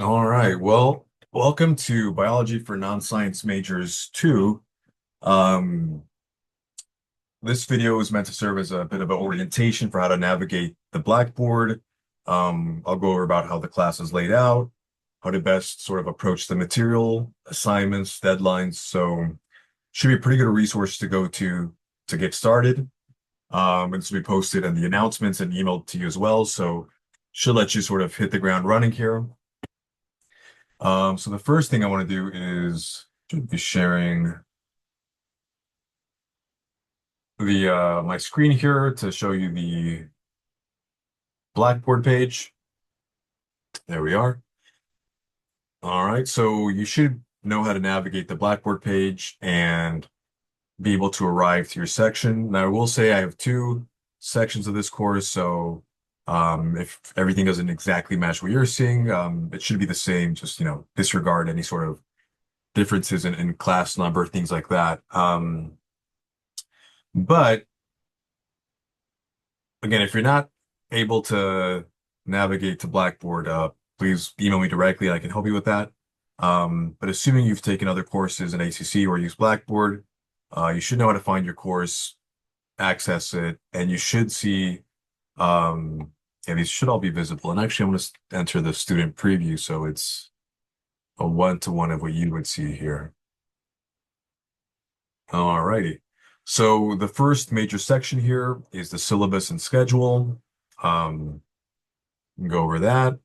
All right. Well, welcome to Biology for Non-Science Majors 2. Um, this video is meant to serve as a bit of an orientation for how to navigate the Blackboard. I'll go over about how the class is laid out, how to best sort of approach the material, assignments, deadlines. So should be a pretty good resource to go to get started. It's to be posted in the announcements and emailed to you as well. So should let you sort of hit the ground running here. So the first thing I want to do is should be sharing the my screen here to show you the Blackboard page. There we are. All right, so you should know how to navigate the Blackboard page and be able to arrive to your section. Now, I will say I have two sections of this course, so if everything doesn't exactly match what you're seeing, it should be the same. Just, disregard any sort of differences in class number, things like that. But again, if you're not able to navigate to Blackboard, please email me directly. I can help you with that. But assuming you've taken other courses in ACC or use Blackboard, you should know how to find your course, access it, and you should see, yeah, these should all be visible. And actually, I'm going to enter the student preview, so it's a one-to-one of what you would see here. All righty. So the first major section here is the syllabus and schedule. Um, Go over that.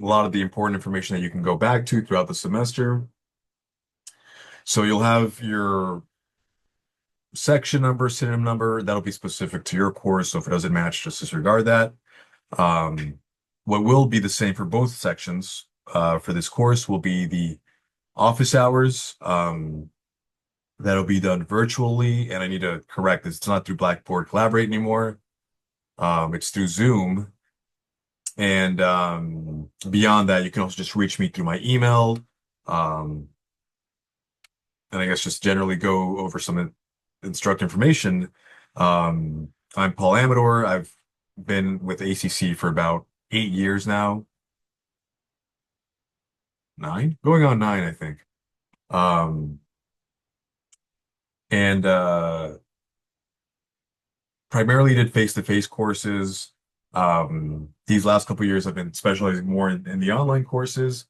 A lot of the important information that you can go back to throughout the semester. So you'll have your section number, synonym number, that'll be specific to your course. So if it doesn't match, just disregard that. Um, what will be the same for both sections for this course will be the office hours. That'll be done virtually, and I need to correct this. It's not through Blackboard Collaborate anymore. It's through Zoom. And beyond that, you can also just reach me through my email. Um, and I guess just generally go over some instruct information. I'm Paul Amador. I've been with ACC for about 8 years now. Nine? Going on nine, I think. Um, and primarily did face-to-face courses. These last couple of years, I've been specializing more in the online courses.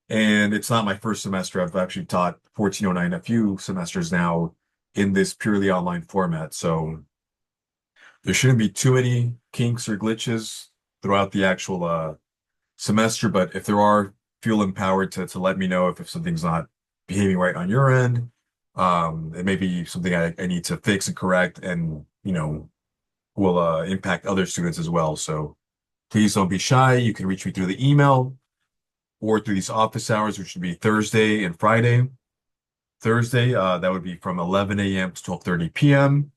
And it's not my first semester. I've actually taught 1409 a few semesters now in this purely online format. So there shouldn't be too many kinks or glitches throughout the actual semester. But if there are, feel empowered to let me know if something's not behaving right on your end. It may be something I need to fix and correct and, will impact other students as well. So please don't be shy. You can reach me through the email or through these office hours, which would be Thursday and Friday. Thursday, that would be from 11 a.m. to 12:30 p.m.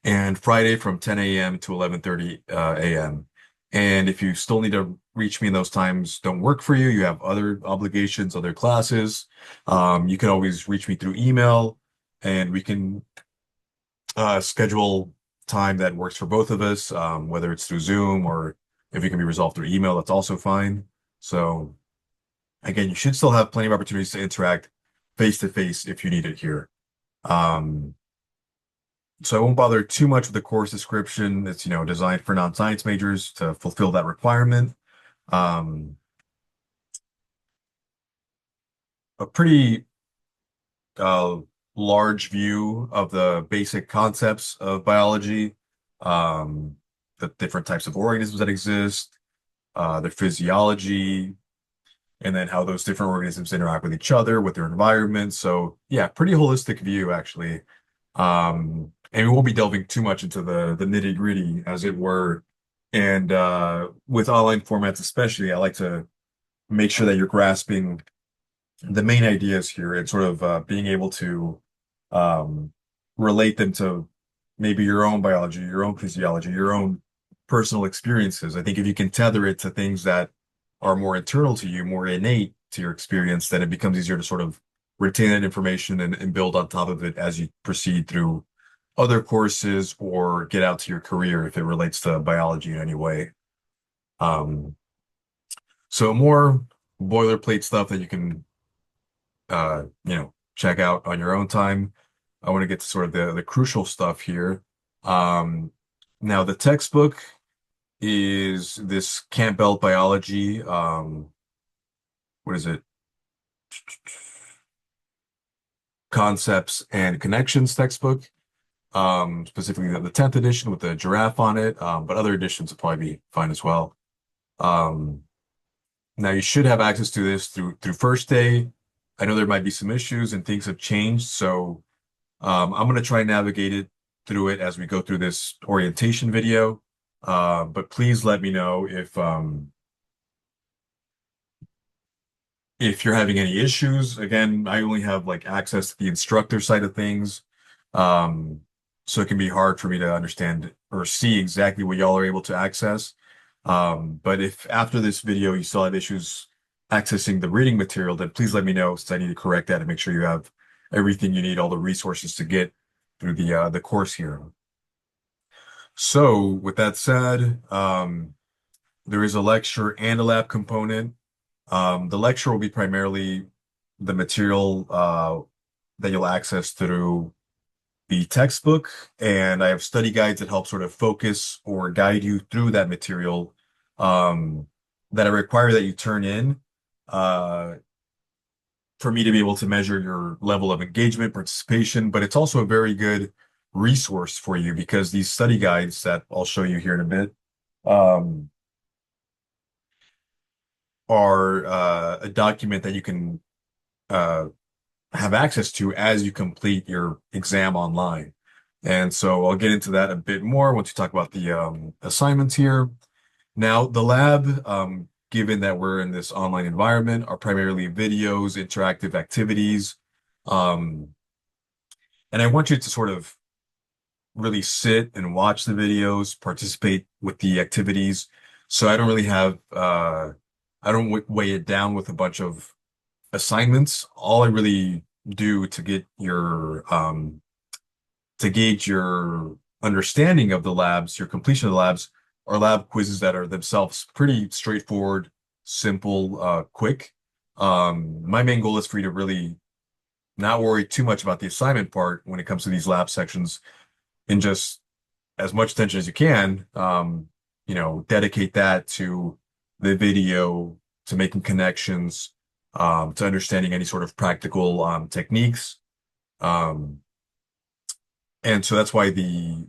and Friday from 10 a.m. to 11:30 a.m. And if you still need to reach me in those times don't work for you, you have other obligations, other classes, you can always reach me through email and we can schedule time that works for both of us, whether it's through Zoom or if it can be resolved through email, that's also fine. So again, you should still have plenty of opportunities to interact face to face if you need it here. Um, so I won't bother too much with the course description. It's, designed for non-science majors to fulfill that requirement. Um, a pretty uh, large view of the basic concepts of biology, um, the different types of organisms that exist, their physiology, and then how those different organisms interact with each other, with their environment. So yeah, pretty holistic view actually. And we won't be delving too much into the nitty-gritty, as it were. And with online formats especially, I like to make sure that you're grasping the main ideas here and sort of being able to um, relate them to maybe your own biology, your own physiology, your own personal experiences. I think if you can tether it to things that are more internal to you, more innate to your experience, then it becomes easier to sort of retain that information and build on top of it as you proceed through other courses or get out to your career if it relates to biology in any way. Um, so more boilerplate stuff that you can check out on your own time. I want to get to sort of the crucial stuff here. Um, Now the textbook is this Campbell biology. What is it? Concepts and Connections textbook. Specifically the 10th edition with the giraffe on it. But other editions will probably be fine as well. Um, Now you should have access to this through first day. I know there might be some issues and things have changed, so I'm going to try and navigate it through it as we go through this orientation video. But please let me know if you're having any issues. Again, I only have like access to the instructor side of things. Um, so it can be hard for me to understand or see exactly what y'all are able to access. But if after this video you still have issues accessing the reading material, then please let me know since I need to correct that and make sure you have everything you need, all the resources to get through the course here. So with that said, there is a lecture and a lab component. The lecture will be primarily the material that you'll access through the textbook, and I have study guides that help sort of focus or guide you through that material um, that I require that you turn in uh, for me to be able to measure your level of engagement, participation. But it's also a very good resource for you because these study guides that I'll show you here in a bit um, are a document that you can uh, have access to as you complete your exam online. And so I'll get into that a bit more once we talk about the assignments here. Now, the lab, given that we're in this online environment, are primarily videos, interactive activities. Um, and I want you to sort of really sit and watch the videos, participate with the activities. So I don't really have, I don't weigh it down with a bunch of assignments. All I really do to get to gauge your understanding of the labs, your completion of the labs, are lab quizzes that are themselves pretty straightforward, simple, quick. My main goal is for you to really not worry too much about the assignment part when it comes to these lab sections and just as much attention as you can, dedicate that to the video, to making connections, to understanding any sort of practical techniques. Um, and so that's why the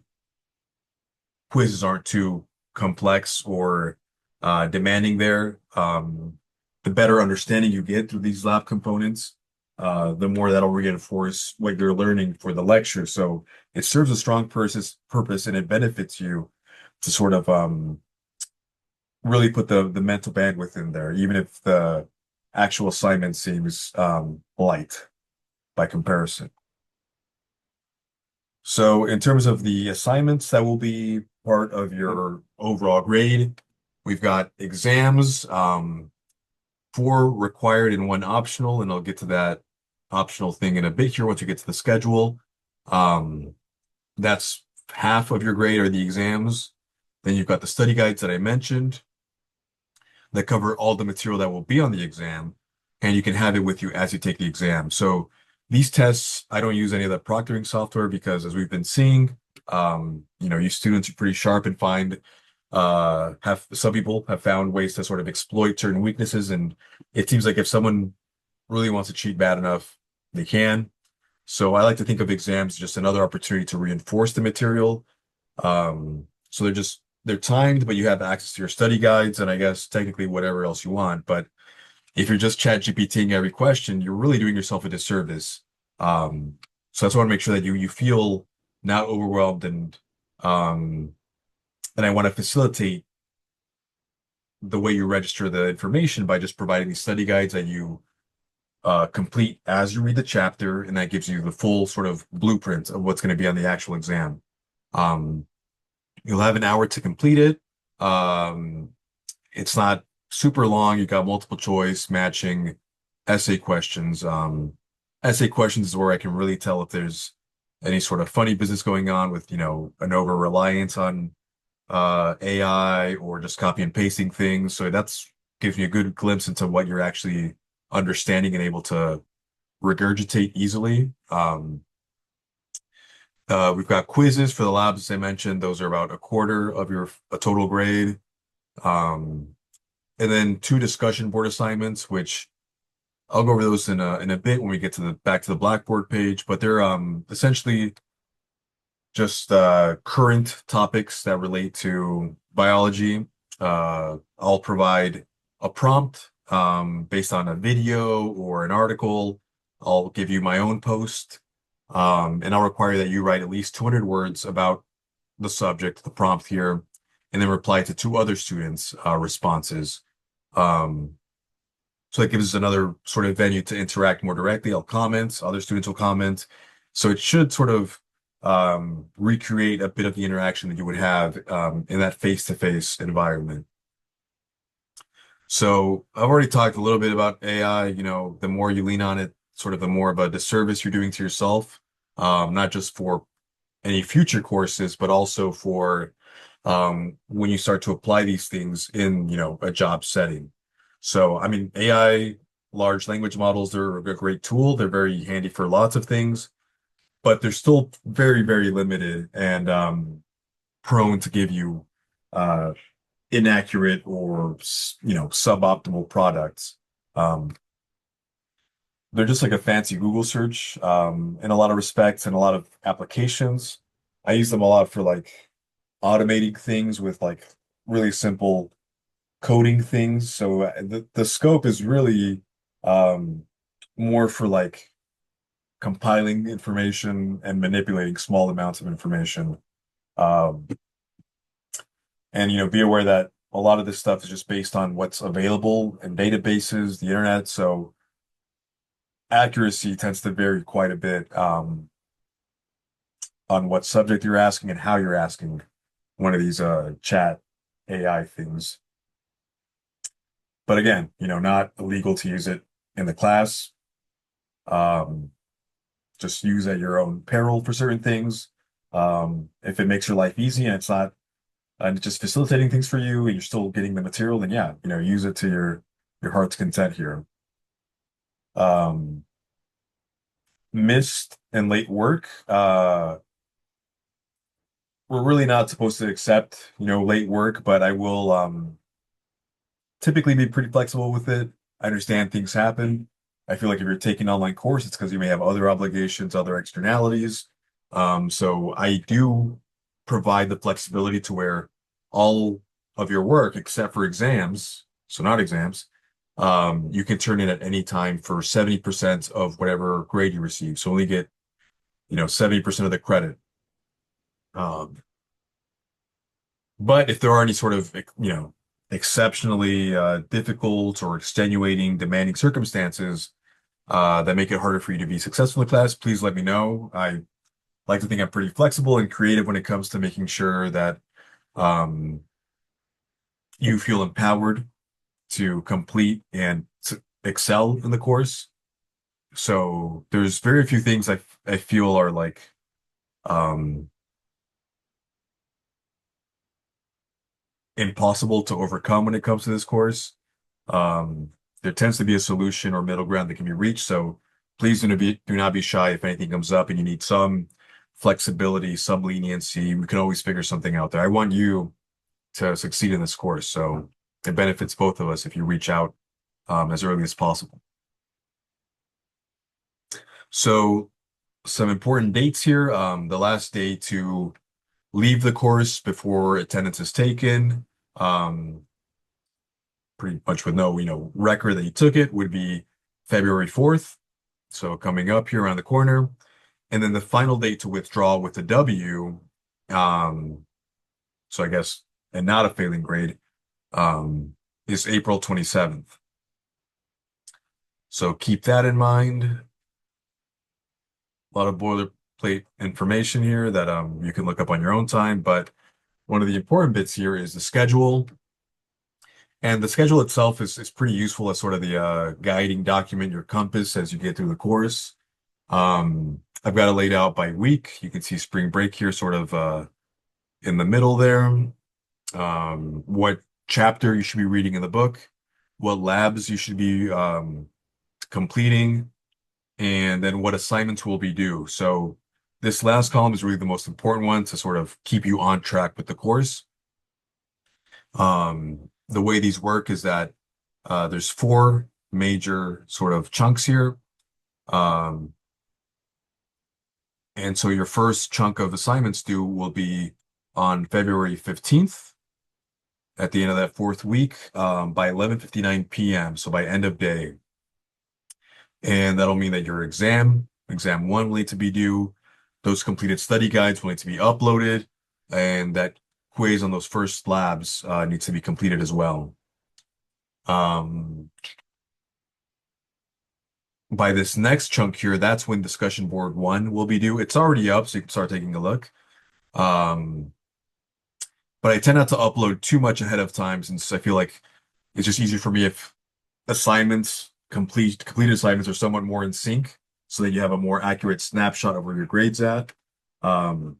quizzes aren't too complex or demanding there. The better understanding you get through these lab components, the more that'll reinforce what you're learning for the lecture. So it serves a strong purpose and it benefits you to sort of really put the mental bandwidth in there, even if the actual assignment seems light by comparison. So in terms of the assignments that will be part of your overall grade, we've got exams, four required and one optional, and I'll get to that optional thing in a bit here once you get to the schedule. Um, that's half of your grade are the exams. Then you've got the study guides that I mentioned that cover all the material that will be on the exam, and you can have it with you as you take the exam. So these tests, I don't use any of the proctoring software because as we've been seeing, you students are pretty sharp and find have some people have found ways to sort of exploit certain weaknesses. And it seems like if someone really wants to cheat bad enough, they can. So I like to think of exams as just another opportunity to reinforce the material. So they're timed, but you have access to your study guides and I guess technically whatever else you want. But if you're just chat GPTing every question, you're really doing yourself a disservice. So I just want to make sure that you feel not overwhelmed um, and I want to facilitate the way you register the information by just providing these study guides that you complete as you read the chapter, and that gives you the full sort of blueprint of what's going to be on the actual exam. Um, you'll have an hour to complete it. It's not super long. You got multiple choice, matching, essay questions. Essay questions is where I can really tell if there's any sort of funny business going on with, an over reliance on AI or just copy and pasting things. So gives me a good glimpse into what you're actually understanding and able to regurgitate easily. We've got quizzes for the labs, as I mentioned. Those are about a quarter of your a total grade. Um, and then two discussion board assignments, which I'll go over those in a bit when we get to the back to the Blackboard page. But they're essentially just current topics that relate to biology. I'll provide a prompt based on a video or an article. I'll give you my own post, and I'll require that you write at least 200 words about the subject, the prompt here, and then reply to two other students' responses. Um, so that gives us another sort of venue to interact more directly. I'll comment, other students will comment. So it should sort of recreate a bit of the interaction that you would have in that face-to-face environment. So I've already talked a little bit about AI. The more you lean on it, sort of the more of a disservice you're doing to yourself, not just for any future courses, but also for when you start to apply these things in, a job setting. So, I mean, AI, large language models, they're a great tool. They're very handy for lots of things, but they're still very, very limited and prone to give you uh, inaccurate or, suboptimal products. Um, they're just like a fancy Google search in a lot of respects and a lot of applications. I use them a lot for like automating things with like really simple coding things. So the scope is really um, more for like compiling information and manipulating small amounts of information. Um, and be aware that a lot of this stuff is just based on what's available in databases, the internet. So accuracy tends to vary quite a bit on what subject you're asking and how you're asking one of these chat AI things. But again, not illegal to use it in the class. Um, just use at your own peril for certain things. If it makes your life easy and it's not and it's just facilitating things for you and you're still getting the material, then yeah, use it to your heart's content here. Um, Missed and late work. We're really not supposed to accept, late work, but I will typically be pretty flexible with it. I understand things happen. I feel like if you're taking an online course, it's because you may have other obligations, other externalities. So I do provide the flexibility to where all of your work, except for exams, so not exams, you can turn in at any time for 70% of whatever grade you receive. So only get, 70% of the credit. Um, but if there are any sort of, exceptionally difficult or extenuating, demanding circumstances that make it harder for you to be successful in class, please let me know. I like to think I'm pretty flexible and creative when it comes to making sure that um, you feel empowered to complete and to excel in the course. So there's very few things I feel are like um, impossible to overcome when it comes to this course. Um, there tends to be a solution or middle ground that can be reached. So please do not be shy if anything comes up and you need some flexibility, some leniency. We can always figure something out there. I want you to succeed in this course, so it benefits both of us if you reach out as early as possible. So some important dates here. The last day to leave the course before attendance is taken. Pretty much with no, record that you took it would be February 4th. So coming up here around the corner. And then the final date to withdraw with the W, um, so I guess, and not a failing grade, is April 27th. So keep that in mind. A lot of boilerplate information here that you can look up on your own time. But one of the important bits here is the schedule. And the schedule itself is pretty useful as sort of the guiding document, your compass as you get through the course. I've got it laid out by week. You can see spring break here sort of in the middle there. What chapter you should be reading in the book. what labs you should be completing, and then what assignments will be due. So this last column is really the most important one to sort of keep you on track with the course. The way these work is that there's four major sort of chunks here. Um, and so your first chunk of assignments due will be on February 15th at the end of that fourth week by 11:59 p.m. So by end of day. And that'll mean that your exam one will need to be due. Those completed study guides will need to be uploaded, and that quiz on those first labs needs to be completed as well. Um, by this next chunk here, that's when discussion board one will be due. It's already up, so you can start taking a look. Um, but I tend not to upload too much ahead of time since I feel like it's just easier for me if completed assignments are somewhat more in sync so that you have a more accurate snapshot of where your grade's at. Um,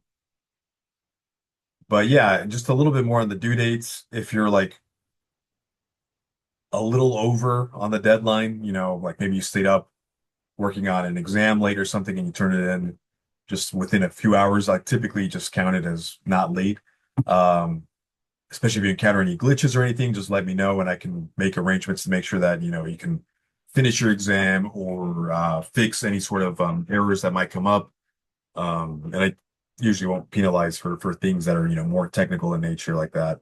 but yeah, just a little bit more on the due dates. If you're like a little over on the deadline, like maybe you stayed up working on an exam late or something and you turn it in just within a few hours, I typically just count it as not late. Um, Especially if you encounter any glitches or anything, just let me know and I can make arrangements to make sure that, you can finish your exam or fix any sort of errors that might come up. And I usually won't penalize for things that are, more technical in nature like that.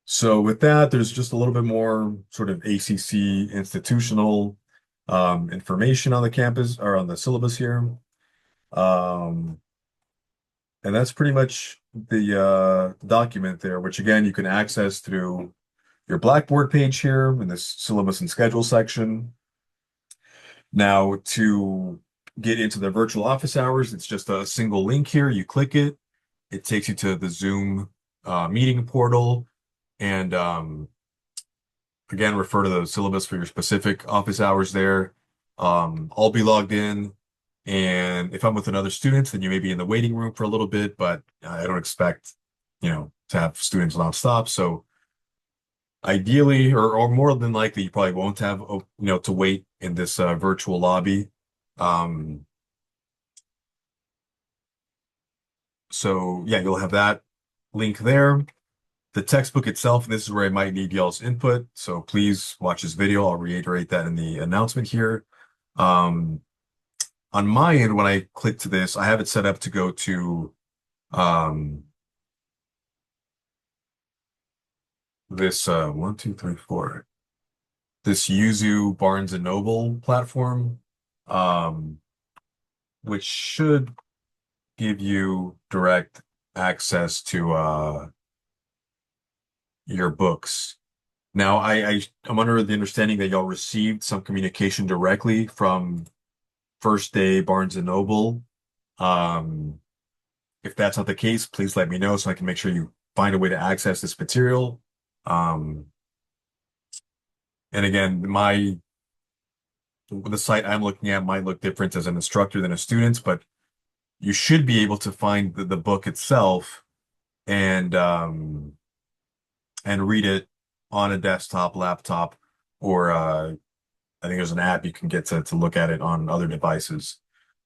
So with that, there's just a little bit more sort of ACC institutional information on the campus or on the syllabus here. Um, and that's pretty much the document there, which again, you can access through your Blackboard page here in this syllabus and schedule section. Now, to get into the virtual office hours, it's just a single link here. You click it, it takes you to the Zoom meeting portal. And again, refer to the syllabus for your specific office hours there. I'll be logged in. And if I'm with another student, then you may be in the waiting room for a little bit, but I don't expect, to have students nonstop. So ideally, or more than likely, you probably won't have, to wait in this virtual lobby. Um, so yeah, you'll have that link there. The textbook itself, and this is where I might need y'all's input. So please watch this video. I'll reiterate that in the announcement here. Um, on my end, when I click to this, I have it set up to go to um, this one, two, three, four, this Yuzu Barnes and Noble platform, um, which should give you direct access to your books. Now, I'm under the understanding that y'all received some communication directly from First Day Barnes and Noble. Um, if that's not the case, please let me know so I can make sure you find a way to access this material. Um, and again, the site I'm looking at might look different as an instructor than a student, but you should be able to find the book itself and read it on a desktop, laptop, or I think there's an app you can get to look at it on other devices.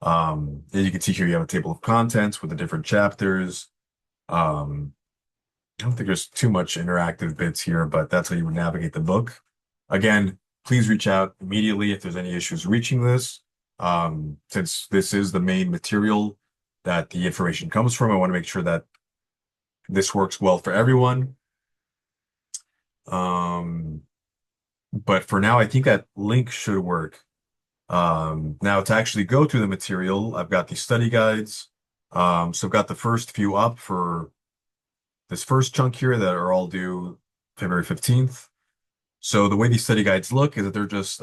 As you can see here, you have a table of contents with the different chapters. Um, I don't think there's too much interactive bits here, but that's how you would navigate the book. Again, please reach out immediately if there's any issues reaching this. Since this is the main material that the information comes from, I want to make sure that this works well for everyone. But for now, I think that link should work. Now to actually go through the material, I've got the study guides. So I've got the first few up for this first chunk here that are all due February 15th. So the way these study guides look is that they're just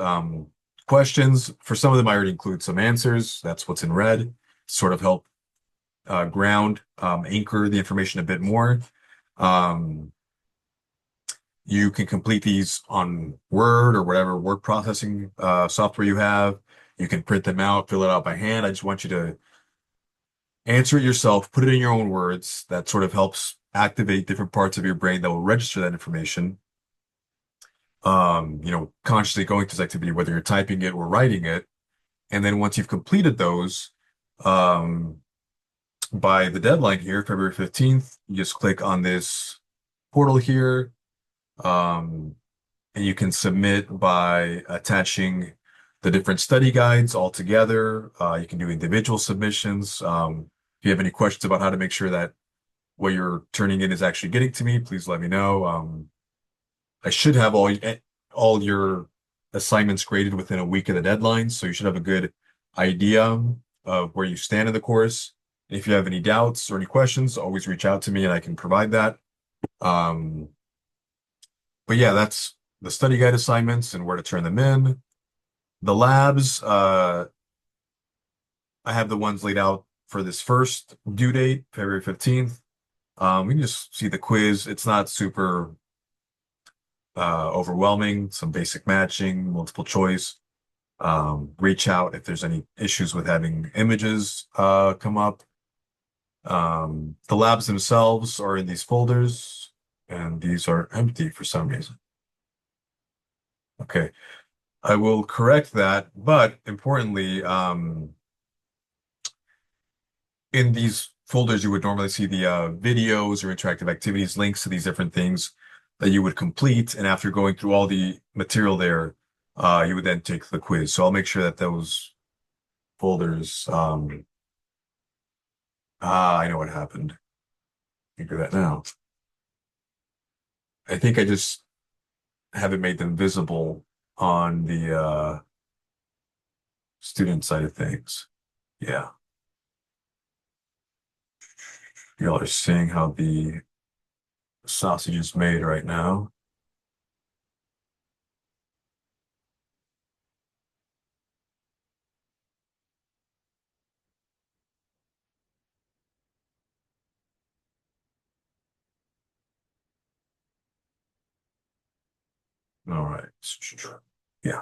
questions. For some of them, I already include some answers. That's what's in red, sort of help anchor the information a bit more. You can complete these on Word or whatever word processing software you have. You can print them out, fill it out by hand. I just want you to answer it yourself, put it in your own words. That sort of helps activate different parts of your brain that will register that information. consciously going through this activity, whether you're typing it or writing it. And then once you've completed those, um, by the deadline here, February 15th, you just click on this portal here, um, and you can submit by attaching the different study guides all together. You can do individual submissions. If you have any questions about how to make sure that what you're turning in is actually getting to me, please let me know. I should have all your assignments graded within a week of the deadline, so you should have a good idea of where you stand in the course. If you have any doubts or any questions, always reach out to me and I can provide that. Um, but yeah, that's the study guide assignments and where to turn them in. The labs, I have the ones laid out for this first due date, February 15th. We can just see the quiz. It's not super overwhelming, some basic matching, multiple choice. Reach out if there's any issues with having images come up. The labs themselves are in these folders, and these are empty for some reason. Okay, I will correct that, but importantly, in these folders, you would normally see the videos or interactive activities, links to these different things that you would complete. And after going through all the material there, you would then take the quiz. So I'll make sure that those folders, I know what happened. Figure that now. I think I just haven't made them visible on the student side of things. Yeah. Y'all are seeing how the sausage is made right now. All right. Yeah.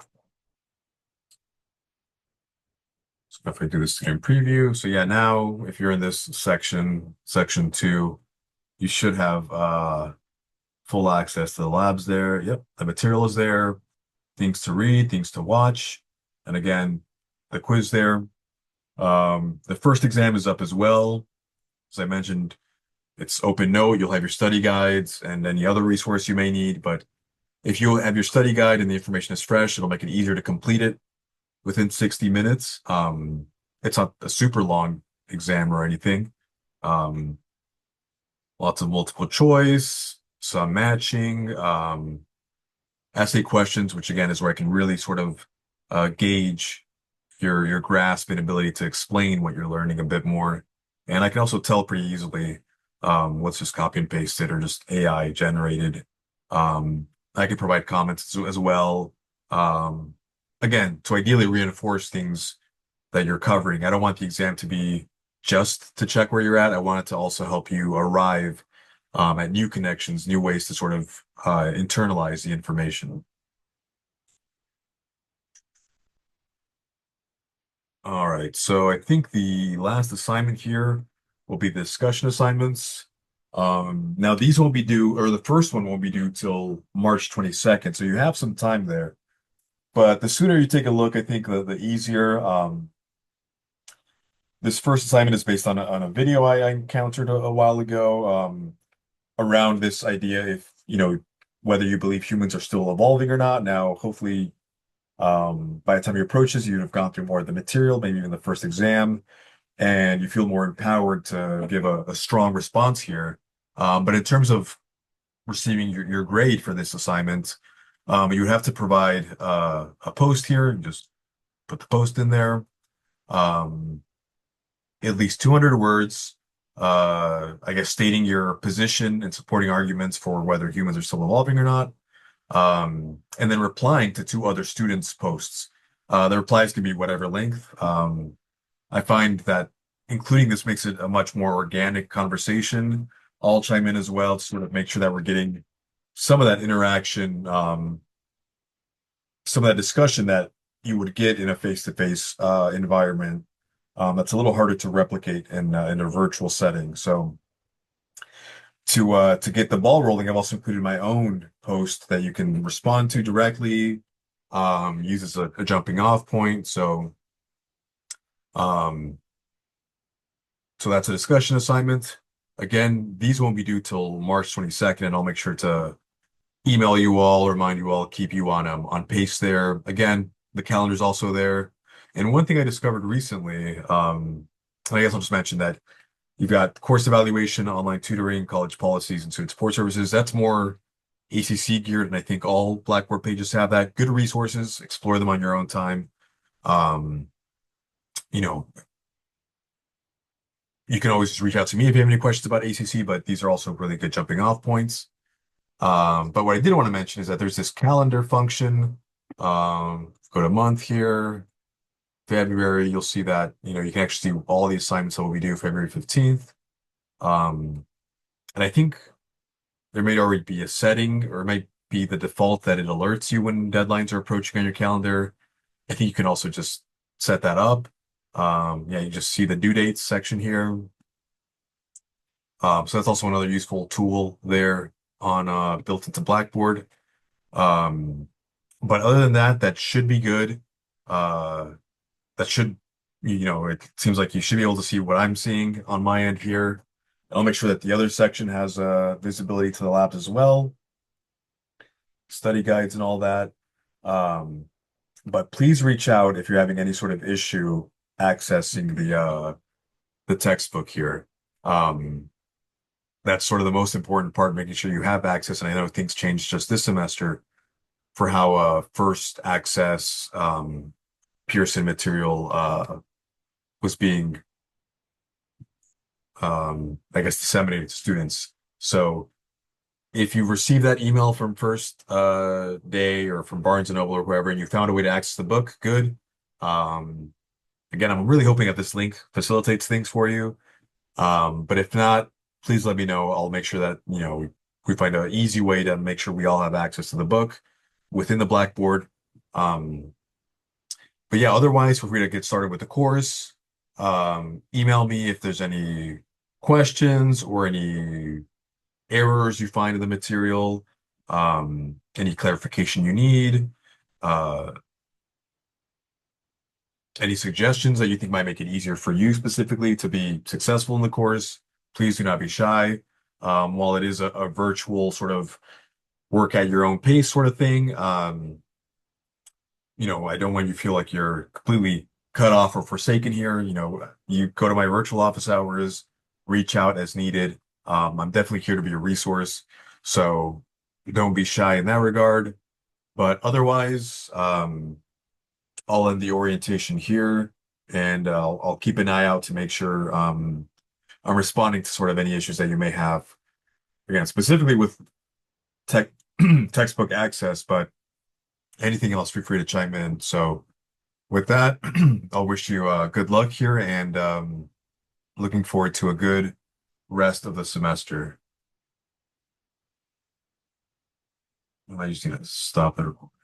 So if I do the student preview, so yeah, now if you're in this section, section two, you should have full access to the labs there. Yep, the material is there, things to read, things to watch. And again, the quiz there. The first exam is up as well. As I mentioned, it's open note. You'll have your study guides and any other resource you may need. But if you have your study guide and the information is fresh, it'll make it easier to complete it within 60 minutes. It's not a super long exam or anything. Um, Lots of multiple choice, some matching, essay questions, which again is where I can really sort of gauge your grasp and ability to explain what you're learning a bit more. And I can also tell pretty easily what's just copy and pasted or just AI generated. I can provide comments as well. Um, Again, to ideally reinforce things that you're covering. I don't want the exam to be just to check where you're at. I want it to also help you arrive at new connections, new ways to sort of internalize the information. All right, so I think the last assignment here will be the discussion assignments. Now these won't be due, or the first one won't be due till March 22nd, so you have some time there. But the sooner you take a look, I think the easier. This first assignment is based on on a video I encountered a while ago around this idea if, whether you believe humans are still evolving or not. Now, hopefully, by the time you approach this, you'd have gone through more of the material, maybe even the first exam, and you feel more empowered to give a strong response here. But in terms of receiving your grade for this assignment, you would have to provide a post here, and just put the post in there. Um, at least 200 words, I guess stating your position and supporting arguments for whether humans are still evolving or not, and then replying to two other students' posts. The replies can be whatever length. I find that including this makes it a much more organic conversation. I'll chime in as well to sort of make sure that we're getting some of that interaction, some of that discussion that you would get in a face-to-face environment. That's a little harder to replicate in a virtual setting. So to get the ball rolling, I've also included my own post that you can respond to directly, use as a jumping off point. Um, so that's a discussion assignment. Again, these won't be due till March 22nd, and I'll make sure to email you all, remind you all, keep you on pace there. Again, the calendar's also there. And one thing I discovered recently, I guess I'll just mention that you've got course evaluation, online tutoring, college policies, and student support services. That's more ACC geared, and I think all Blackboard pages have that. Good resources, explore them on your own time. Um, you know, you can always just reach out to me if you have any questions about ACC, but these are also really good jumping off points. But what I did want to mention is that there's this calendar function. Go to month here, February, you'll see that, you can actually see all the assignments that we do February 15th. And I think there may already be a setting, or it might be the default that it alerts you when deadlines are approaching on your calendar. I think you can also just set that up. Yeah, you just see the due dates section here. So that's also another useful tool there on built into Blackboard. Um, but other than that, that should be good. That should, it seems like you should be able to see what I'm seeing on my end here. I'll make sure that the other section has visibility to the labs as well, study guides and all that. But please reach out if you're having any sort of issue accessing the textbook here. That's sort of the most important part, making sure you have access. And I know things changed just this semester for how first access Pearson material was being, I guess, disseminated to students. So if you received that email from First Day or from Barnes& and Noble or whoever, and you found a way to access the book, good. Again, I'm really hoping that this link facilitates things for you. But if not, please let me know. I'll make sure that, we find an easy way to make sure we all have access to the book within the Blackboard. But yeah, otherwise, feel free to get started with the course. Email me if there's any questions or any errors you find in the material, any clarification you need, uh, any suggestions that you think might make it easier for you specifically to be successful in the course. Please do not be shy. While it is a virtual sort of work at your own pace sort of thing, I don't want you to feel like you're completely cut off or forsaken here. You go to my virtual office hours, reach out as needed. I'm definitely here to be a resource. So don't be shy in that regard. But otherwise, I'll end the orientation here, and I'll keep an eye out to make sure I'm responding to sort of any issues that you may have. Again, specifically with tech textbook access, but anything else, feel free to chime in. So with that, I'll wish you good luck here, and looking forward to a good rest of the semester. I just need to stop the recording.